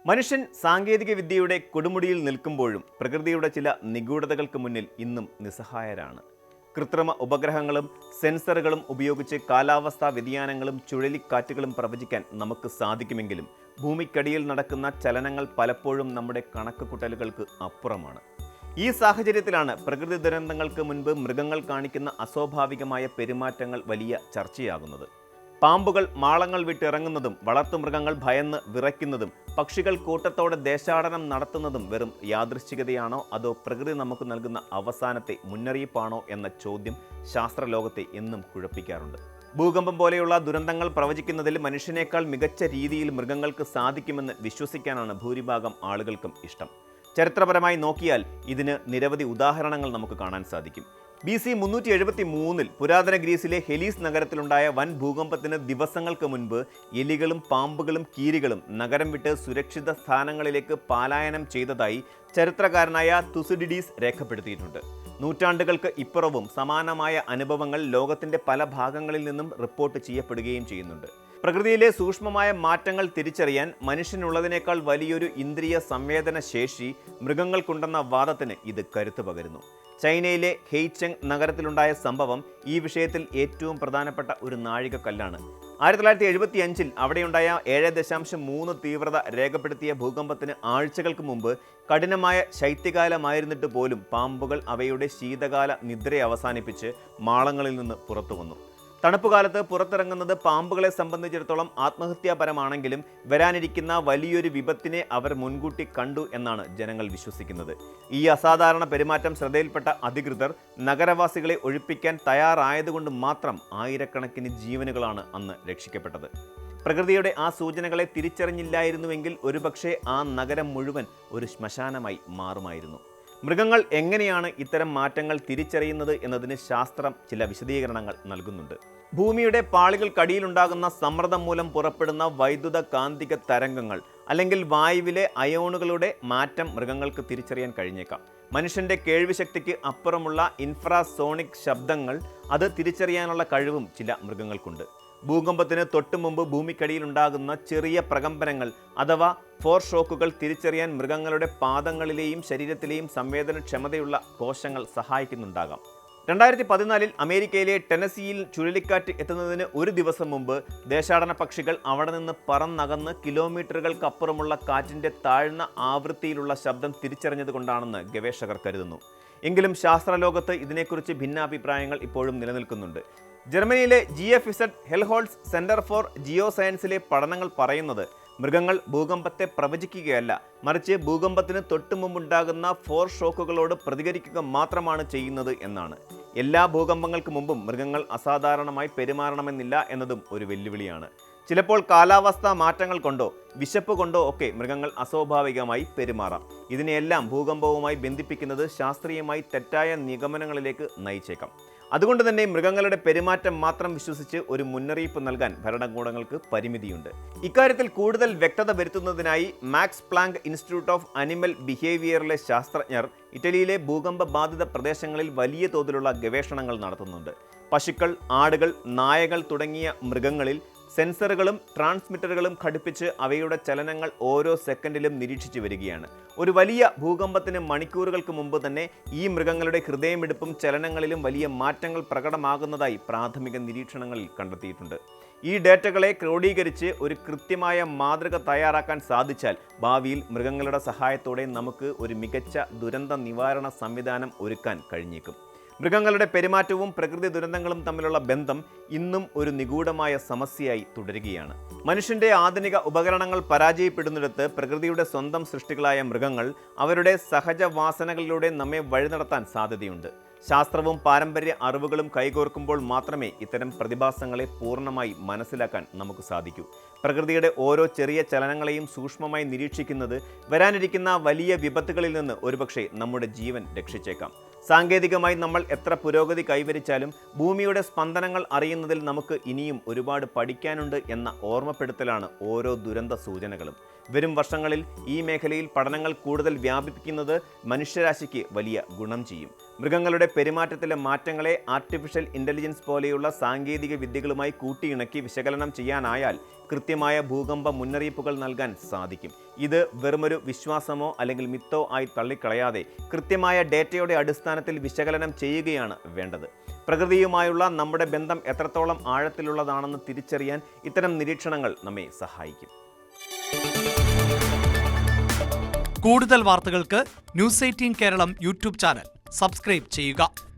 മനുഷ്യൻ സാങ്കേതിക വിദ്യയുടെ കൊടുമുടിയിൽ നിൽക്കുമ്പോഴും പ്രകൃതിയുടെ ചില നിഗൂഢതകൾക്ക് മുന്നിൽ ഇന്നും നിസ്സഹായരാണ്. കൃത്രിമ ഉപഗ്രഹങ്ങളും സെൻസറുകളും ഉപയോഗിച്ച് കാലാവസ്ഥാ വ്യതിയാനങ്ങളും ചുഴലിക്കാറ്റുകളും പ്രവചിക്കാൻ നമുക്ക് സാധിക്കുമെങ്കിലും ഭൂമിക്കടിയിൽ നടക്കുന്ന ചലനങ്ങൾ പലപ്പോഴും നമ്മുടെ കണക്കുകൂട്ടലുകൾക്ക് അപ്പുറമാണ്. ഈ സാഹചര്യത്തിലാണ് പ്രകൃതി ദുരന്തങ്ങൾക്ക് മുൻപ് മൃഗങ്ങൾ കാണിക്കുന്ന അസ്വാഭാവികമായ പെരുമാറ്റങ്ങൾ വലിയ ചർച്ചയാകുന്നത്. പാമ്പുകൾ മാളങ്ങൾ വിട്ടിറങ്ങുന്നതും വളർത്തുമൃഗങ്ങൾ ഭയന്ന് വിറയ്ക്കുന്നതും പക്ഷികൾ കൂട്ടത്തോടെ ദേശാടനം നടത്തുന്നതും വെറും യാദൃശ്ചികതയാണോ അതോ പ്രകൃതി നമുക്ക് നൽകുന്ന അവസാനത്തെ മുന്നറിയിപ്പാണോ എന്ന ചോദ്യം ശാസ്ത്രലോകത്തെ എന്നും കുഴപ്പിക്കാറുണ്ട്. ഭൂകമ്പം പോലെയുള്ള ദുരന്തങ്ങൾ പ്രവചിക്കുന്നതിൽ മനുഷ്യനേക്കാൾ മികച്ച രീതിയിൽ മൃഗങ്ങൾക്ക് സാധിക്കുമെന്ന് വിശ്വസിക്കാനാണ് ഭൂരിഭാഗം ആളുകൾക്കും ഇഷ്ടം. ചരിത്രപരമായി നോക്കിയാൽ ഇതിന് നിരവധി ഉദാഹരണങ്ങൾ നമുക്ക് കാണാൻ സാധിക്കും. BC 373 പുരാതന ഗ്രീസിലെ ഹെലീസ് നഗരത്തിലുണ്ടായ വൻ ഭൂകമ്പത്തിന് ദിവസങ്ങൾക്ക് മുൻപ് എലികളും പാമ്പുകളും കീരികളും നഗരം വിട്ട് സുരക്ഷിത സ്ഥാനങ്ങളിലേക്ക് പലായനം ചെയ്തതായി ചരിത്രകാരനായ തുസിഡിഡീസ് രേഖപ്പെടുത്തിയിട്ടുണ്ട്. നൂറ്റാണ്ടുകൾക്ക് ഇപ്പുറവും സമാനമായ അനുഭവങ്ങൾ ലോകത്തിൻ്റെ പല ഭാഗങ്ങളിൽ നിന്നും റിപ്പോർട്ട് ചെയ്യപ്പെടുകയും ചെയ്യുന്നുണ്ട്. പ്രകൃതിയിലെ സൂക്ഷ്മമായ മാറ്റങ്ങൾ തിരിച്ചറിയാൻ മനുഷ്യനുള്ളതിനേക്കാൾ വലിയൊരു ഇന്ദ്രിയ സംവേദന ശേഷി മൃഗങ്ങൾക്കുണ്ടെന്ന വാദത്തിന് ഇത് കരുത്ത് പകരുന്നു. ചൈനയിലെ ഹെയ്ചെങ് നഗരത്തിലുണ്ടായ സംഭവം ഈ വിഷയത്തിൽ ഏറ്റവും പ്രധാനപ്പെട്ട ഒരു നാഴികക്കല്ലാണ്. 1975 അവിടെയുണ്ടായ 7.3 തീവ്രത രേഖപ്പെടുത്തിയ ഭൂകമ്പത്തിന് ആഴ്ചകൾക്ക് മുമ്പ് കഠിനമായ ശൈത്യകാലമായിരുന്നിട്ട് പോലും പാമ്പുകൾ അവയുടെ ശീതകാല നിദ്ര അവസാനിപ്പിച്ച് മാളങ്ങളിൽ നിന്ന് പുറത്തു വന്നു. തണുപ്പുകാലത്ത് പുറത്തിറങ്ങുന്നത് പാമ്പുകളെ സംബന്ധിച്ചിടത്തോളം ആത്മഹത്യാപരമാണെങ്കിലും വരാനിരിക്കുന്ന വലിയൊരു വിപത്തിനെ അവർ മുൻകൂട്ടി കണ്ടു എന്നാണ് ജനങ്ങൾ വിശ്വസിക്കുന്നത്. ഈ അസാധാരണ പെരുമാറ്റം ശ്രദ്ധയിൽപ്പെട്ട അധികൃതർ നഗരവാസികളെ ഒഴിപ്പിക്കാൻ തയ്യാറായതുകൊണ്ട് മാത്രം ആയിരക്കണക്കിന് ജീവനുകളാണ് അന്ന് രക്ഷിക്കപ്പെട്ടത്. പ്രകൃതിയുടെ ആ സൂചനകളെ തിരിച്ചറിഞ്ഞില്ലായിരുന്നുവെങ്കിൽ ഒരുപക്ഷെ ആ നഗരം മുഴുവൻ ഒരു ശ്മശാനമായി മാറുമായിരുന്നു. മൃഗങ്ങൾ എങ്ങനെയാണ് ഇത്തരം മാറ്റങ്ങൾ തിരിച്ചറിയുന്നത് എന്നതിന് ശാസ്ത്രം ചില വിശദീകരണങ്ങൾ നൽകുന്നുണ്ട്. ഭൂമിയുടെ പാളികൾക്കടിയിലുണ്ടാകുന്ന സമ്മർദ്ദം മൂലം പുറപ്പെടുന്ന വൈദ്യുത കാന്തിക തരംഗങ്ങൾ അല്ലെങ്കിൽ വായുവിലെ അയോണുകളുടെ മാറ്റം മൃഗങ്ങൾക്ക് തിരിച്ചറിയാൻ കഴിഞ്ഞേക്കാം. മനുഷ്യൻ്റെ കേൾവിശക്തിക്ക് അപ്പുറമുള്ള ഇൻഫ്രാസോണിക് ശബ്ദങ്ങൾ അത് തിരിച്ചറിയാനുള്ള കഴിവും ചില മൃഗങ്ങൾക്കുണ്ട്. ഭൂകമ്പത്തിന് തൊട്ടു മുമ്പ് ഭൂമിക്കടിയിലുണ്ടാകുന്ന ചെറിയ പ്രകമ്പനങ്ങൾ അഥവാ ഫോർ ഷോക്കുകൾ തിരിച്ചറിയാൻ മൃഗങ്ങളുടെ പാദങ്ങളിലെയും ശരീരത്തിലെയും സംവേദനക്ഷമതയുള്ള കോശങ്ങൾ സഹായിക്കുന്നുണ്ടാകാം. 2014 അമേരിക്കയിലെ ടെനസിയിൽ ചുഴലിക്കാറ്റ് എത്തുന്നതിന് ഒരു ദിവസം മുമ്പ് ദേശാടന പക്ഷികൾ അവിടെ നിന്ന് പറന്നകന്ന് കിലോമീറ്ററുകൾക്കപ്പുറമുള്ള കാറ്റിൻ്റെ താഴ്ന്ന ആവൃത്തിയിലുള്ള ശബ്ദം തിരിച്ചറിഞ്ഞതുകൊണ്ടാണെന്ന് ഗവേഷകർ കരുതുന്നു. എങ്കിലും ശാസ്ത്രലോകത്ത് ഇതിനെക്കുറിച്ച് ഭിന്നാഭിപ്രായങ്ങൾ ഇപ്പോഴും നിലനിൽക്കുന്നുണ്ട്. ജർമ്മനിയിലെ GFZ ഹെൽഹോൾട്സ് സെന്റർ ഫോർ ജിയോ സയൻസിലെ പഠനങ്ങൾ പറയുന്നത് മൃഗങ്ങൾ ഭൂകമ്പത്തെ പ്രവചിക്കുകയല്ല, മറിച്ച് ഭൂകമ്പത്തിന് തൊട്ടു മുമ്പുണ്ടാകുന്ന ഫോർ ഷോക്കുകളോട് പ്രതികരിക്കുക മാത്രമാണ് ചെയ്യുന്നത് എന്നാണ്. എല്ലാ ഭൂകമ്പങ്ങൾക്ക് മുമ്പും മൃഗങ്ങൾ അസാധാരണമായി പെരുമാറണമെന്നില്ല എന്നതും ഒരു വെല്ലുവിളിയാണ്. ചിലപ്പോൾ കാലാവസ്ഥാ മാറ്റങ്ങൾ കൊണ്ടോ വിശപ്പ് കൊണ്ടോ ഒക്കെ മൃഗങ്ങൾ അസ്വാഭാവികമായി പെരുമാറാം. ഇതിനെയെല്ലാം ഭൂകമ്പവുമായി ബന്ധിപ്പിക്കുന്നത് ശാസ്ത്രീയമായി തെറ്റായ നിഗമനങ്ങളിലേക്ക് നയിച്ചേക്കാം. അതുകൊണ്ട് തന്നെ മൃഗങ്ങളുടെ പെരുമാറ്റം മാത്രം വിശ്വസിച്ച് ഒരു മുന്നറിയിപ്പ് നൽകാൻ ഭരണകൂടങ്ങൾക്ക് പരിമിതിയുണ്ട്. ഇക്കാര്യത്തിൽ കൂടുതൽ വ്യക്തത വരുത്തുന്നതിനായി Max Planck institute of animal ബിഹേവിയറിലെ ശാസ്ത്രജ്ഞർ ഇറ്റലിയിലെ ഭൂകമ്പ ബാധിത പ്രദേശങ്ങളിൽ വലിയ തോതിലുള്ള ഗവേഷണങ്ങൾ നടത്തുന്നുണ്ട്. പശുക്കൾ, ആടുകൾ, നായകൾ തുടങ്ങിയ മൃഗങ്ങളിൽ സെൻസറുകളും ട്രാൻസ്മിറ്ററുകളും ഘടിപ്പിച്ച് അവയുടെ ചലനങ്ങൾ ഓരോ സെക്കൻഡിലും നിരീക്ഷിച്ചു വരികയാണ്. ഒരു വലിയ ഭൂകമ്പത്തിന് മണിക്കൂറുകൾക്ക് മുമ്പ് തന്നെ ഈ മൃഗങ്ങളുടെ ഹൃദയമിടിപ്പും ചലനങ്ങളിലും വലിയ മാറ്റങ്ങൾ പ്രകടമാകുന്നതായി പ്രാഥമിക നിരീക്ഷണങ്ങളിൽ കണ്ടെത്തിയിട്ടുണ്ട്. ഈ ഡേറ്റകളെ ക്രോഡീകരിച്ച് ഒരു കൃത്യമായ മാതൃക തയ്യാറാക്കാൻ സാധിച്ചാൽ ഭാവിയിൽ മൃഗങ്ങളുടെ സഹായത്തോടെ നമുക്ക് ഒരു മികച്ച ദുരന്ത നിവാരണ സംവിധാനം ഒരുക്കാൻ കഴിഞ്ഞേക്കും. മൃഗങ്ങളുടെ പെരുമാറ്റവും പ്രകൃതി ദുരന്തങ്ങളും തമ്മിലുള്ള ബന്ധം ഇന്നും ഒരു നിഗൂഢമായ സമസ്യയായി തുടരുകയാണ്. മനുഷ്യൻ്റെ ആധുനിക ഉപകരണങ്ങൾ പരാജയപ്പെടുന്നിടത്ത് പ്രകൃതിയുടെ സ്വന്തം സൃഷ്ടികളായ മൃഗങ്ങൾ അവരുടെ സഹജവാസനകളിലൂടെ നമ്മെ വഴി നടത്താൻ സാധ്യതയുണ്ട്. ശാസ്ത്രവും പാരമ്പര്യ അറിവുകളും കൈകോർക്കുമ്പോൾ മാത്രമേ ഇത്തരം പ്രതിഭാസങ്ങളെ പൂർണ്ണമായി മനസ്സിലാക്കാൻ നമുക്ക് സാധിക്കൂ. പ്രകൃതിയുടെ ഓരോ ചെറിയ ചലനങ്ങളെയും സൂക്ഷ്മമായി നിരീക്ഷിക്കുന്നത് വരാനിരിക്കുന്ന വലിയ വിപത്തുകളിൽ നിന്ന് ഒരുപക്ഷെ നമ്മുടെ ജീവൻ രക്ഷിച്ചേക്കാം. സാങ്കേതികമായി നമ്മൾ എത്ര പുരോഗതി കൈവരിച്ചാലും ഭൂമിയുടെ സ്പന്ദനങ്ങൾ അറിയുന്നതിൽ നമുക്ക് ഇനിയും ഒരുപാട് പഠിക്കാനുണ്ട് എന്ന ഓർമ്മപ്പെടുത്തലാണ് ഓരോ ദുരന്ത സൂചനകളും. വരും വർഷങ്ങളിൽ ഈ മേഖലയിൽ പഠനങ്ങൾ കൂടുതൽ വ്യാപിപ്പിക്കുന്നത് മനുഷ്യരാശിക്ക് വലിയ ഗുണം ചെയ്യും. മൃഗങ്ങളുടെ പെരുമാറ്റത്തിലെ മാറ്റങ്ങളെ ആർട്ടിഫിഷ്യൽ ഇൻ്റലിജൻസ് പോലെയുള്ള സാങ്കേതിക വിദ്യകളുമായി കൂട്ടിയിണക്കി വിശകലനം ചെയ്യാനായാൽ കൃത്യമായ ഭൂകമ്പ മുന്നറിയിപ്പുകൾ നൽകാൻ സാധിക്കും. ഇത് വെറുമൊരു വിശ്വാസമോ അല്ലെങ്കിൽ മിത്തോ ആയി തള്ളിക്കളയാതെ കൃത്യമായ ഡേറ്റയുടെ അടിസ്ഥാനത്തിൽ വിശകലനം ചെയ്യുകയാണ് വേണ്ടത്. പ്രകൃതിയുമായുള്ള നമ്മുടെ ബന്ധം എത്രത്തോളം ആഴത്തിലുള്ളതാണെന്ന് തിരിച്ചറിയാൻ ഇത്തരം നിരീക്ഷണങ്ങൾ നമ്മെ സഹായിക്കും. കൂടുതൽ വാർത്തകൾക്ക് news 18 Keralam YouTube channel subscribe ചെയ്യുക.